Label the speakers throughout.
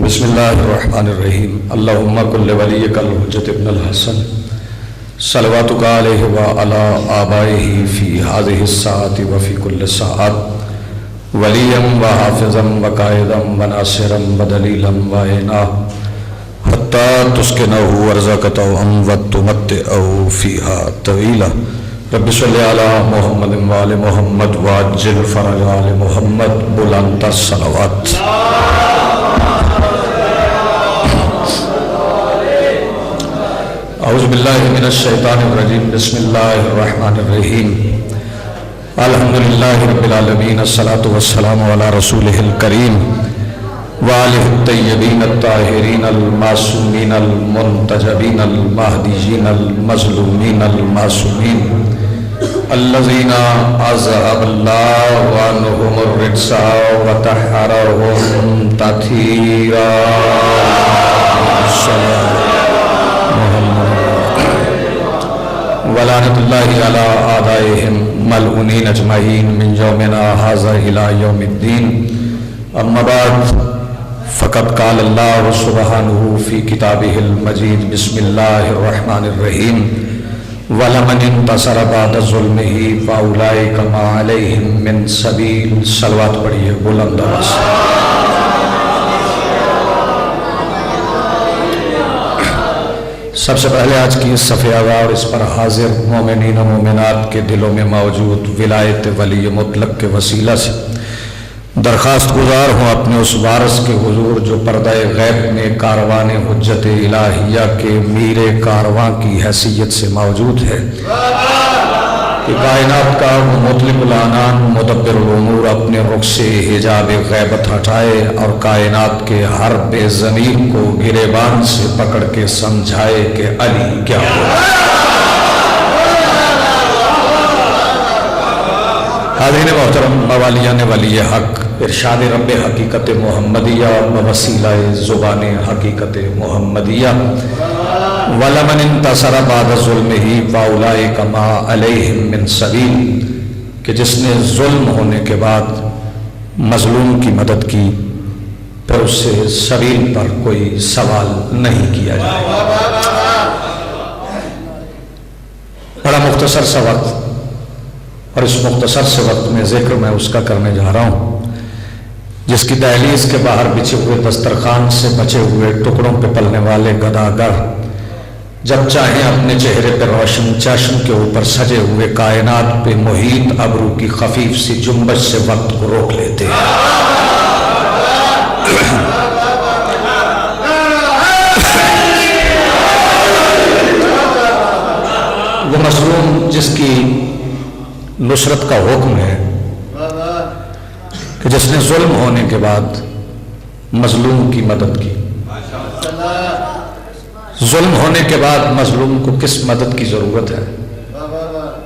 Speaker 1: بسم اللہ الرحمن الرحیم اللہم کل ولیک الحجت ابن الحسن صلواتک علیہ وعلا آبائہ فی هذه الساعة وفی کل ساعت ولیا وحافظا وقائدا وناصرا ودلیلا وعینا حتی تسکنہ ارضک طوعا وتمتعہ فیہا طویلا رب صلی علی محمد وآل محمد وعجل فرج آل محمد بلند الصلوات. اعوذ باللہ من الشیطان الرجیم بسم اللہ الرحمن الرحیم الحمدللہ رب العالمین الصلاة والسلام علی رسولہ الکریم وآلہ الطیبین الطاہرین المعصومین المنتجبین المہدیین المظلومین المعصومین الذین عذب اللہ عنہم الرجس وطہرہم تطہیرا ولعنت اللہ علی اعدائہم ملعونین اجمعین من یومنا ھذا الی یوم الدین. اما بعد فقد قال اللہ سبحانہ فی کتابہ المجید بسم اللہ الرحمن الرحیم وَلَمَنِ انتصر بعد ظلمہ فَأُولَئِكَ مَا عَلَيْهِم مِّن سَبِيلٍ. صلوات پڑھیے بلند آواز سے. سب سے پہلے آج کی اس صفحہ اور اس پر حاضر مومنین و مومنات کے دلوں میں موجود ولایت ولی مطلق کے وسیلہ سے درخواست گزار ہوں اپنے اس وارث کے حضور جو پردہ غیب میں کاروان حجت الہیہ کے میر کارواں کی حیثیت سے موجود ہے کہ کائنات کا وہ مطلق العنان مدبر الامور اپنے رخ سے حجاب غیبت ہٹائے اور کائنات کے ہر بے ضمیر کو گریبان سے پکڑ کے سمجھائے کہ علی کیا ہو. حاضرین محترم موالیان ولی حق ارشاد رب حقیقت محمدیہ و وسیلہ زبان حقیقت محمدیہ وَلَمَنِ انتصر بعد ظلمہ فَأُولَئِكَ مَا عَلَيْهِم مِّن سَبِيلٍ کہ جس نے ظلم ہونے کے بعد مظلوم کی مدد کی پھر اس سے سبیل پر کوئی سوال نہیں کیا جائے. بڑا مختصر سا وقت اور اس مختصر سے وقت میں ذکر میں اس کا کرنے جا رہا ہوں جس کی دہلیز کے باہر بچھے ہوئے دسترخوان سے بچے ہوئے ٹکڑوں پہ پلنے والے گداگر جب چاہیں اپنے چہرے پہ روشن چشم کے اوپر سجے ہوئے کائنات پہ محیط ابرو کی خفیف سی جنبش سے وقت کو روک لیتے ہیں. وہ مظلوم جس کی نصرت کا حکم ہے کہ جس نے ظلم ہونے کے بعد مظلوم کی مدد کی. ظلم ہونے کے بعد مظلوم کو کس مدد کی ضرورت ہے؟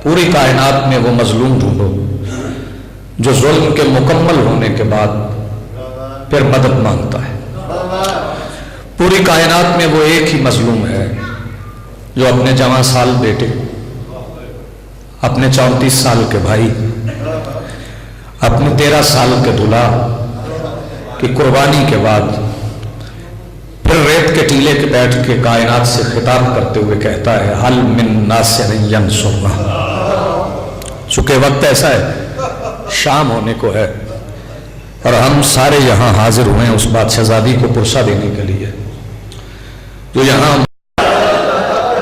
Speaker 1: پوری کائنات میں وہ مظلوم ڈھونڈو جو ظلم کے مکمل ہونے کے بعد پھر مدد مانگتا ہے. پوری کائنات میں وہ ایک ہی مظلوم ہے جو اپنے جوان سال بیٹے، اپنے 34 سال کے بھائی، اپنے 13 سال کے دلہا کی قربانی کے بعد پھر ریت کے ٹیلے کے بیٹھ کے کائنات سے خطاب کرتے ہوئے کہتا ہے حل من ناصر ینصرنا. چونکہ وقت ایسا ہے شام ہونے کو ہے اور ہم سارے یہاں حاضر ہوئے ہیں اس بادشاہزادی کو پرسہ دینے کے لیے جو یہاں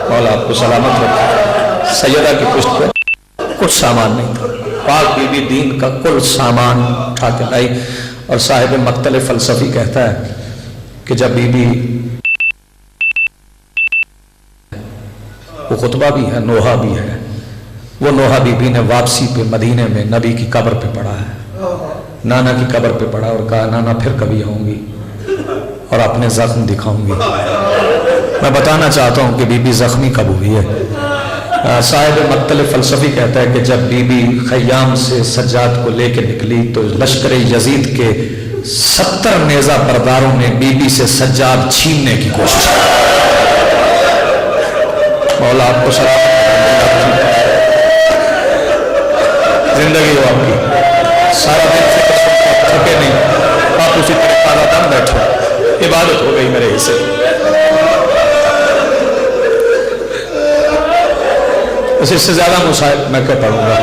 Speaker 1: مولا آپ کو سلامت رکھے. سیدہ کی پشت پہ کچھ سامان نہیں تھا، پاک بی بی دین کا کل سامان اٹھا کے لائی. اور صاحب مقتل فلسفی کہتا ہے کہ جب بی بی وہ خطبہ بھی ہے نوحہ بھی ہے، وہ نوحہ بی بی نے واپسی پہ مدینے میں نبی کی قبر پہ پڑھا ہے، نانا کی قبر پہ پڑھا اور کہا نانا پھر کبھی آؤں گی اور اپنے زخم دکھاؤں گی. میں بتانا چاہتا ہوں کہ بی بی زخمی کب ہوئی ہے. صاحب مقتل فلسفی کہتا ہے کہ جب بی بی خیام سے سجاد کو لے کے نکلی تو لشکر یزید کے 70 نیزہ برداروں نے بی بی سے سجاد چھیننے کی کوشش کی. مولا آپ کو سلام زندگی ہو آپ کی. سارا دن تھکے نہیں، آپ اسی طرح دم بیٹھو. इबादत हो गई मेरे हिस्से। बस इससे ज्यादा मुसाहिब मैं क्या पढ़ूंगा।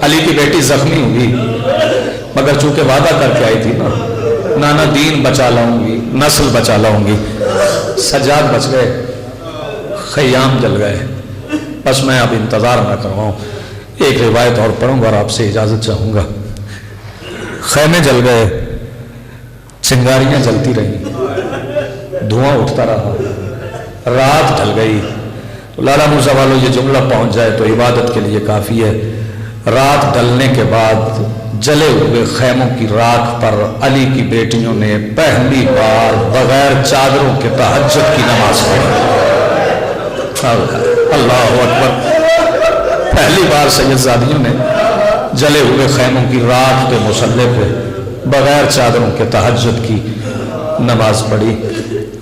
Speaker 1: अली की बेटी जख्मी हुई, मगर चूंकि वादा करके आई थी ना, नाना दीन बचा लाऊंगी, नस्ल बचा लाऊंगी। सज्जाद बच गए, खयाम जल गए। बस मैं अब इंतजार न करवाऊं, एक रिवायत और पढ़ूंगा और आपसे इजाजत चाहूंगा। खैमे जल गए, चिंगारियां जलती रही, धुआं उठता रहा, रात ढल गई। तो लाला मूसा वालों, ये जुमला पहुंच जाए तो इबादत के लिए काफी है। रात ढलने के बाद जले हुए खैमों की राख पर अली की बेटियों ने पहली बार बगैर चादरों के तहज्जुद की नमाज पढ़ी। अल्लाह अकबर। पहली बार सैयदजादियों ने जले हुए खैमों की राख के मुसल्ले पे बगैर चादरों के तहज्जुद की नमाज पढ़ी।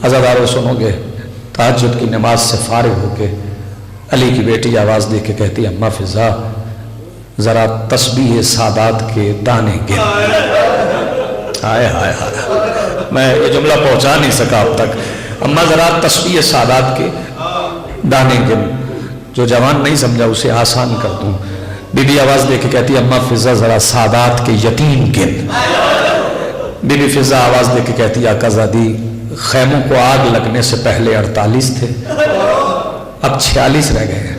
Speaker 1: अज़ादारों सुनोगे, तहज्जुद की नमाज से फारिग होके अली की बेटी आवाज दे के कहती, अम्मा फिजा जरा तस्बीह सादात के दाने गिन। हाय हाय हाय, मैं ये जुमला पहुंचा नहीं सका अब तक। अम्मा जरा तस्बीह सादात के दाने गिन। जो जवान नहीं समझा उसे आसान कर दूं। बीबी आवाज दे के कहती, अम्मा फिजा जरा सादात के यतीम गिन। बीबी फिजा आवाज दे के कहती, आकाज़ादी खैमों को आग लगने से पहले 48 थे, अब 46 रह गए हैं।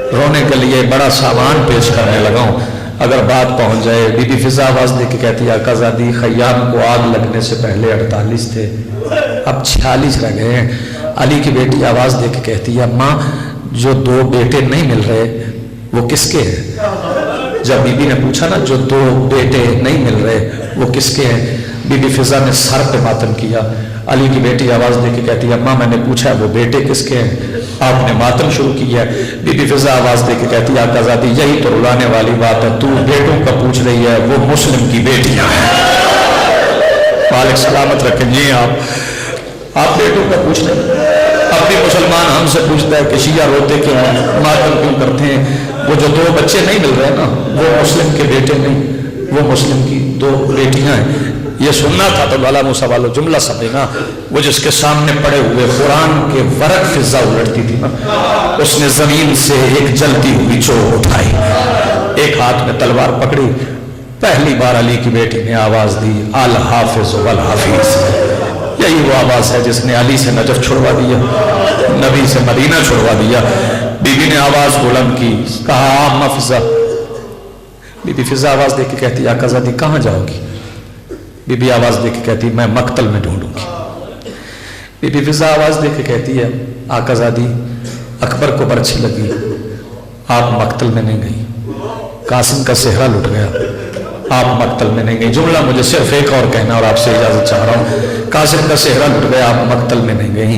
Speaker 1: रोने के लिए बड़ा सामान पेश करने लगा हूं, अगर बात पहुंच जाए। बीबी फिजा आवाज दे के कहती, आकाज़ादी खयाम को आग लगने से पहले 48 थे, अब 46 रह गए हैं। अली की बेटी आवाज दे के कहती है, अम्मा जो 2 बेटे नहीं मिल रहे वो किसके हैं? जब बीबी ने पूछा ना, जो 2 बेटे नहीं मिल रहे वो किसके हैं, बीबी फिजा ने सर पे मातम किया। अली की बेटी आवाज दे के कहती है, अम्मा मैंने पूछा वो बेटे किसके हैं, आपने मातम शुरू किया है। बीबी फिजा आवाज दे के कहती है, आकाज़ादी यही तो रुलाने वाली बात है, तू बेटों का पूछ रही है, वो मुस्लिम की बेटियां हैं। मालिक सलामत रखें जी। आप बेटों का पूछ रहे, अब भी मुसलमान हमसे पूछता है कि शिया रोते क्यों हैं, मातम क्यों करते हैं। वो जो 2 बच्चे नहीं मिल रहे ना, वो मुस्लिम के बेटे नहीं, वो मुस्लिम की 2 बेटियां हैं। ये सुनना था तो लाला मूसा वालों जुमला समझना। वो जिसके सामने पड़े हुए कुरान के वरक फिजा उलटती थी ना, उसने जमीन से एक जलती हुई चोट उठाई, एक हाथ में तलवार पकड़ी। पहली बार अली की बेटी ने आवाज दी, अल हाफिज वल हफीज। यही वो आवाज है जिसने अली से नजफ छुड़वा दिया, नबी से मदीना छुड़वा दिया। बीबी ने आवाज बुलंद की, कहा अम्मा फिजा। बीबी फिजा आवाज दे के कहती, आकाज़ादी कहाँ जाओगी? बीबी आवाज दे के कहती, मैं मक्तल में ढूंढूंगी। बीबी फिजा आवाज दे के कहती है, आकाज़ादी अकबर को बर्छी लगी, आप मक्तल में नहीं गई। कासिम का सेहरा लुट गया, आप मक्तल में नहीं गई। जुमला मुझे सिर्फ एक और कहना और आपसे इजाजत चाह रहा हूं। कासिम का सेहरा लुट गया, आप मक्तल में नहीं गई।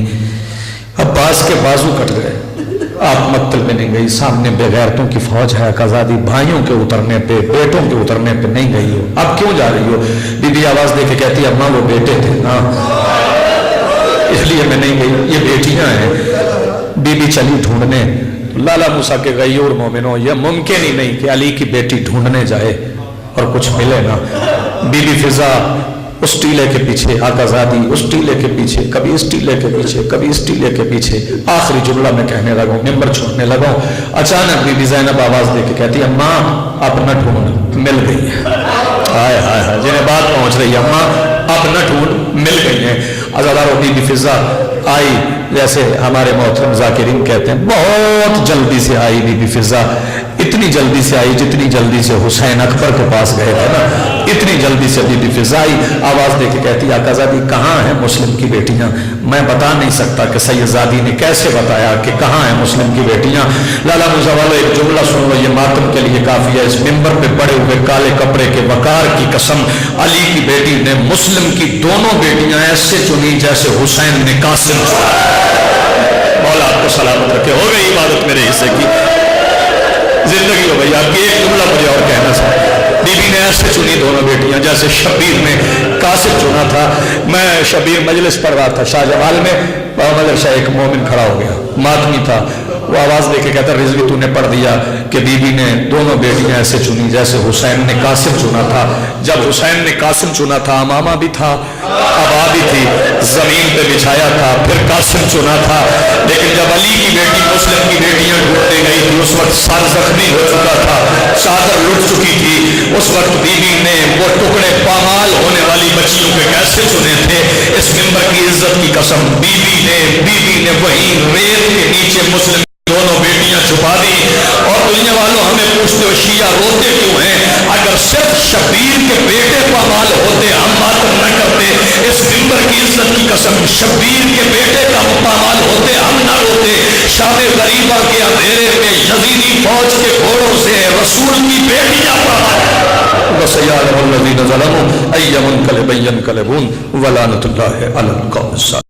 Speaker 1: अब्बास के बाजू कट गए, आप मक्तल में नहीं गई। सामने बेगैरतों की फौज है, आकाज़ादी भाइयों के उतरने पे, बेटों के उतरने पे नहीं गई हो, अब क्यों जा रही हो? बीबी आवाज दे के कहती, अम्मा वो बेटे थे ना, इसलिए मैं नहीं गई, ये बेटियां हैं। बीबी चली ढूंढने। तो लाला मूसा के गयूर मोमिनो, यह मुमकिन ही नहीं कि अली की बेटी ढूंढने जाए और कुछ मिले ना। बीबी फिजा उस टीले के पीछे, आकाज़ादी उस टीले के पीछे, कभी इस टीले के पीछे, कभी इस टीले के पीछे। आखिरी जुमला मैं कहने लगा हूं, मिंबर छोड़ने लगा हूं। अचानक बीबी ज़ैनब आवाज दे के कहती, अम्मा अपना ढूंढ मिल गई है। हाय हाय हाय, जिन्हें बात पहुंच रही है, अम्मा अपना ढूंढ मिल गई है। अज़ादारों बीबी फिजा आई, जैसे हमारे मोहतरम ज़ाकिरीन कहते हैं, बहुत जल्दी से आई बीबी फिजा। इतनी जल्दी से आई जितनी जल्दी से हुसैन अकबर के पास गए थे ना, इतनी जल्दी से बीबी फिजा आई। आवाज दे के कहती, आकाज़ादी कहाँ है मुस्लिम की बेटियां? मैं बता नहीं सकता कि सैयदजादी ने कैसे बताया कि कहाँ है मुस्लिम की बेटियां। लाला मूसा वालों, एक जुमला सुन लो, ये मातम के लिए काफी है। इस मिंबर पे पड़े हुए काले कपड़े के वकार की कसम, अली की बेटी ने मुस्लिम की दोनों बेटियां ऐसे चुनी जैसे हुसैन ने कासिम चुना। मौला आपको सलामत रखे। हो गई इबादत मेरे हिस्से की, जिंदगी हो गई आपकी। एक जुमला मुझे और कहना था, बीबी ने ऐसे चुनी दोनों बेटियां जैसे शबीर ने कासिम चुना था। मैं शबीर मजलिस पढ़ रहा था शाहजमाल में, मगर शाह एक मोमिन खड़ा हो गया, मातमी था। وہ آواز دے کے کہتا رضوی تو نے پڑھ دیا کہ بی بی نے دونوں بیٹیاں ایسے چنی جیسے حسین نے قاسم چنا تھا. جب حسین نے قاسم چنا تھا امامہ بھی تھا, ابا بھی تھی, زمین پہ بچھایا تھا, پھر قاسم چنا تھا. لیکن جب علی کی بیٹی مسلم کی بیٹیاں ڈھونڈنے گئی تھی اس وقت سر زخمی ہو چکا تھا, چادر لٹ چکی تھی. اس وقت بی بی نے وہ ٹکڑے پامال ہونے والی بچیوں کے کیسے چنے تھے؟ اس ممبر کی عزت کی قسم بی بی نے وہی ریت کے نیچے مسلم دونوں بیٹیاں چھپا دی. اور دنیا والوں ہمیں پوچھتے ہو شیعہ روتے کیوں ہیں؟ اگر صرف شبیر کے بیٹے پامال ہوتے ہم ماتم نہ کرتے. اس ممبر کی عزت کی قسم شبیر کے بیٹے کا پامال ہوتے ہم نہ روتے. شام غریبہ کے اندھیرے میں یزیدی فوج کے گھوڑوں سے رسول کی بیٹیاں پامال. وَسَيَعْلَمُ الَّذِينَ ظَلَمُوا أَيَّ مُنقَلِبٍ يَنقَلِبُونَ وَلَعنَةُ اللَّهِ عَلَى الْقَوْمِ الظَّالِمِينَ.